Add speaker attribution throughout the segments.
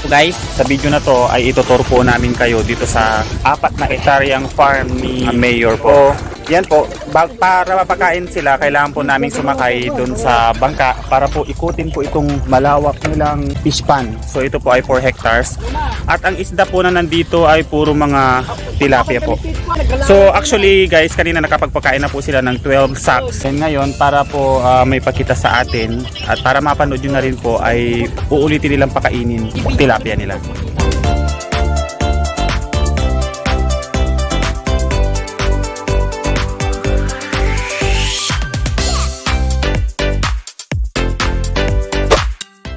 Speaker 1: Guys, sa video na to ay ituturo po namin kayo dito sa 4 na hektaryang farm ni Mayor po. Yan po, para mapakain sila, kailangan po namin sumakay dun sa bangka para po ikutin po itong malawak nilang fish pond. So ito po ay 4 hectares. At ang isda po na nandito ay puro mga tilapia po. So actually guys, kanina nakapagpakain na po sila ng 12 sacks. And ngayon para po may pakita sa atin at para mapanood nyo na rin po ay uulitin nilang pakainin tilapia nila.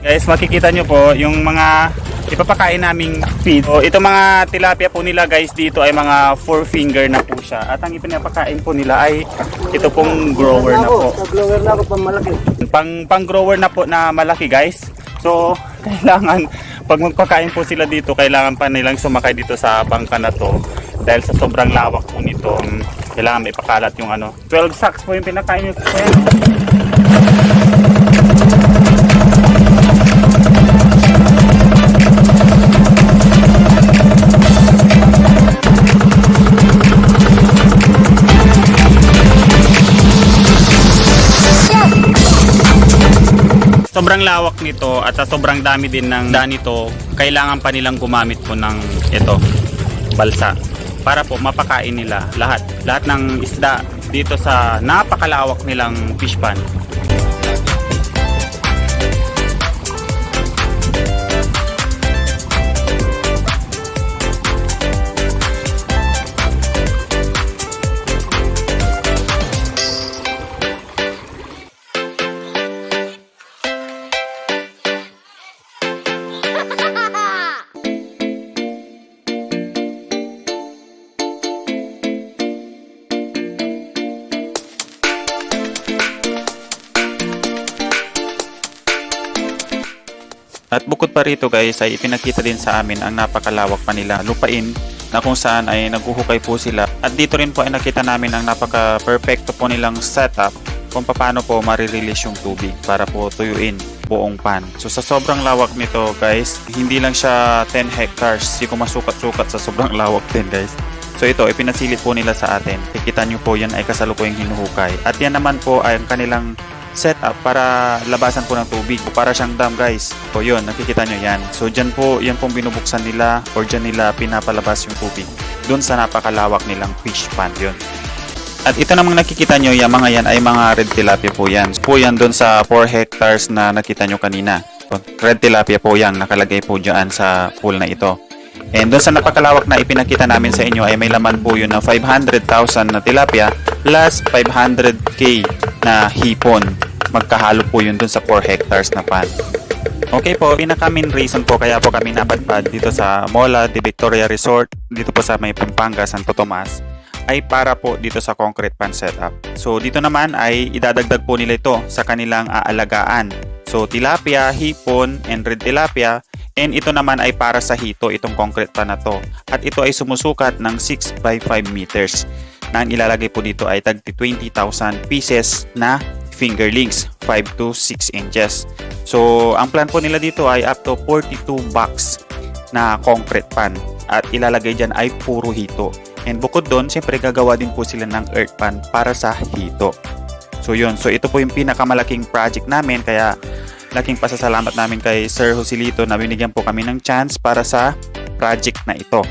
Speaker 1: Guys, makikita nyo po yung mga ipapakain naming feed. So, ito mga tilapia po nila guys dito ay mga 4 finger na po siya. At ang ipinapakain po nila ay ito pong grower na po.
Speaker 2: Grower na ako pang malaki.
Speaker 1: Pang grower na po na malaki guys. So, kailangan pag magpakain po sila dito, kailangan pa nilang sumakay dito sa bangka na to. Dahil sa sobrang lawak po nito, kailangan may pakalat yung 12 sacks po yung pinakain nyo. Sobrang lawak nito at sa sobrang dami din ng daan nito, kailangan pa nilang gumamit po ng ito, balsa, para po mapakain nila lahat ng isda dito sa napakalawak nilang fish pond. At bukod pa rito guys ay ipinakita din sa amin ang napakalawak pa nila lupain na kung saan ay naghuhukay po sila. At dito rin po ay nakita namin ang napaka-perfecto po nilang setup kung paano po marirelease yung tubig para po tuyuin buong pan. So sa sobrang lawak nito guys, hindi lang siya 10 hectares. Hindi ko masukat-sukat sa sobrang lawak din guys. So ito, ipinasilit po nila sa atin. Kikita nyo po yan ay kasalukuyang hinuhukay. At yan naman po ay ang kanilang setup para labasan po ng tubig. Para siyang dam guys. So yun, nakikita nyo yan. So dyan po, yan pong binubuksan nila or dyan nila pinapalabas yung tubig. Doon sa napakalawak nilang fish pond yun. At ito namang nakikita nyo, yung mga yan ay mga red tilapia po yan. So po yan doon sa 4 hectares na nakita nyo kanina. So, red tilapia po yan, nakalagay po dyan sa pool na ito. And doon sa napakalawak na ipinakita namin sa inyo ay may laman po yun na 500,000 na tilapia plus 500k na hipon. Magkahalo po yun dun sa 4 hectares na pond. Okay po, pinaka-main reason po kaya po kami napadpad dito sa Mola de Victoria Resort dito po sa may Pampanga, Santo Tomas ay para po dito sa concrete pond setup. So dito naman ay idadagdag po nila ito sa kanilang aalagaan. So tilapia, hipon, and red tilapia. And ito naman ay para sa hito, itong concrete pond na to. At ito ay sumusukat ng 6 by 5 meters. Na ang ilalagay po dito ay tag 20,000 pieces na fingerlings, 5 to 6 inches. So ang plan po nila dito ay up to 42 box na concrete pond. At ilalagay dyan ay puro hito. And bukod doon, siyempre gagawa din po sila ng earth pond para sa hito. So yun, so ito po yung pinakamalaking project namin. Kaya laking pasasalamat namin kay Sir Joselito na binigyan po kami ng chance para sa project na ito.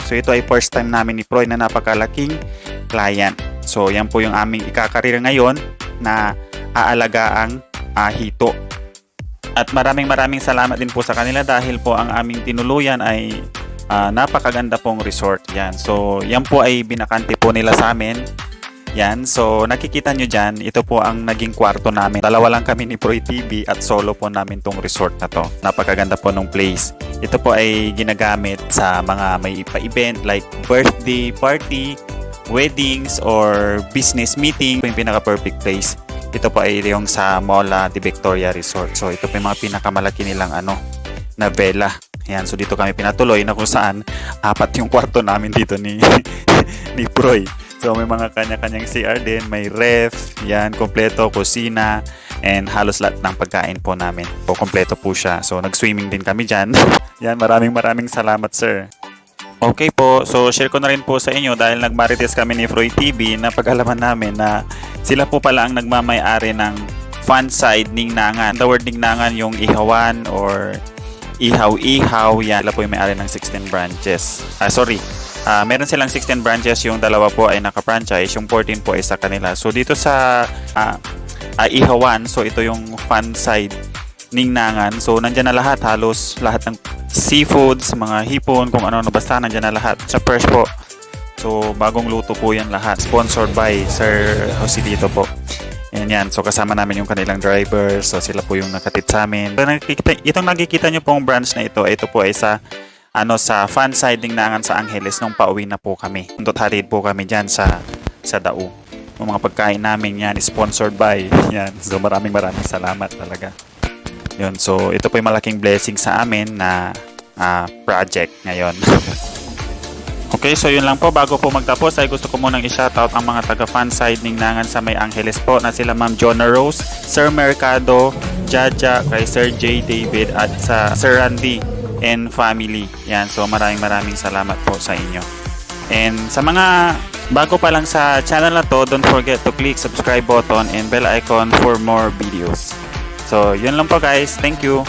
Speaker 1: So ito ay first time namin ni Proy na napakalaking client. So yan po yung aming ikakarir ngayon na aalagaan hito. At maraming salamat din po sa kanila dahil po ang aming tinuluyan ay napakaganda pong resort. Yan. So yan po ay binakante po nila sa amin. Yan, so nakikita nyo dyan, ito po ang naging kwarto namin. Dalawa lang kami ni Proy TV at solo po namin tong resort na to. Napakaganda po nung place. Ito po ay ginagamit sa mga may ipa-event like birthday party, weddings, or business meeting. Ito yung pinaka-perfect place. Ito po ay yung sa Mola de Victoria Resort. So ito po yung mga pinakamalaki nilang na vela. Yan, so dito kami pinatuloy na kung saan 4 yung kwarto namin dito ni Proy. So may mga kanya-kanyang CR din, may ref, yan, kompleto, kusina, and halos lahat ng pagkain po namin. So kompleto po siya. So nag-swimming din kami dyan. Yan, maraming salamat sir. Okay po, so share ko na rin po sa inyo dahil nagmarites kami ni Froy TV na pag-alaman namin na sila po pala ang nagmamay-ari ng fun side Ningnangan. The word Ningnangan yung ihawan or ihaw-ihaw, yan. Sila po yung may-ari ng 16 branches. Meron silang 16 branches, yung dalawa po ay naka-franchise, yung 14 po ay sa kanila. So dito sa ihawan, so ito yung fun side Ningnangan. So nandyan na lahat, halos lahat ng seafoods, mga hipon, kung ano, basta nandyan na lahat. Sa fresh po. So bagong luto po yan lahat. Sponsored by Sir Jose dito po. Yan. So kasama namin yung kanilang driver. So sila po yung nakatit sa amin. So, itong nakikita nyo pong branch na ito po ay sa fun side Ningnangan sa Angeles nung pauwi na po kami. Hatid po kami dyan sa Dao. Yung mga pagkain namin yan, sponsored by. Yan. So maraming salamat talaga. Yun, so ito po yung malaking blessing sa amin na project ngayon. Okay, so yun lang po. Bago po magtapos ay gusto ko munang i-shoutout ang mga taga-fan side Ningnangan sa May Angeles po na sila Ma'am Jonah Rose, Sir Mercado, Jaja, kay Sir J. David at sa Sir Randy and family. Yan, so maraming salamat po sa inyo. And sa mga bago pa lang sa channel na to, don't forget to click subscribe button and bell icon for more videos. So, yun lang po guys. Thank you.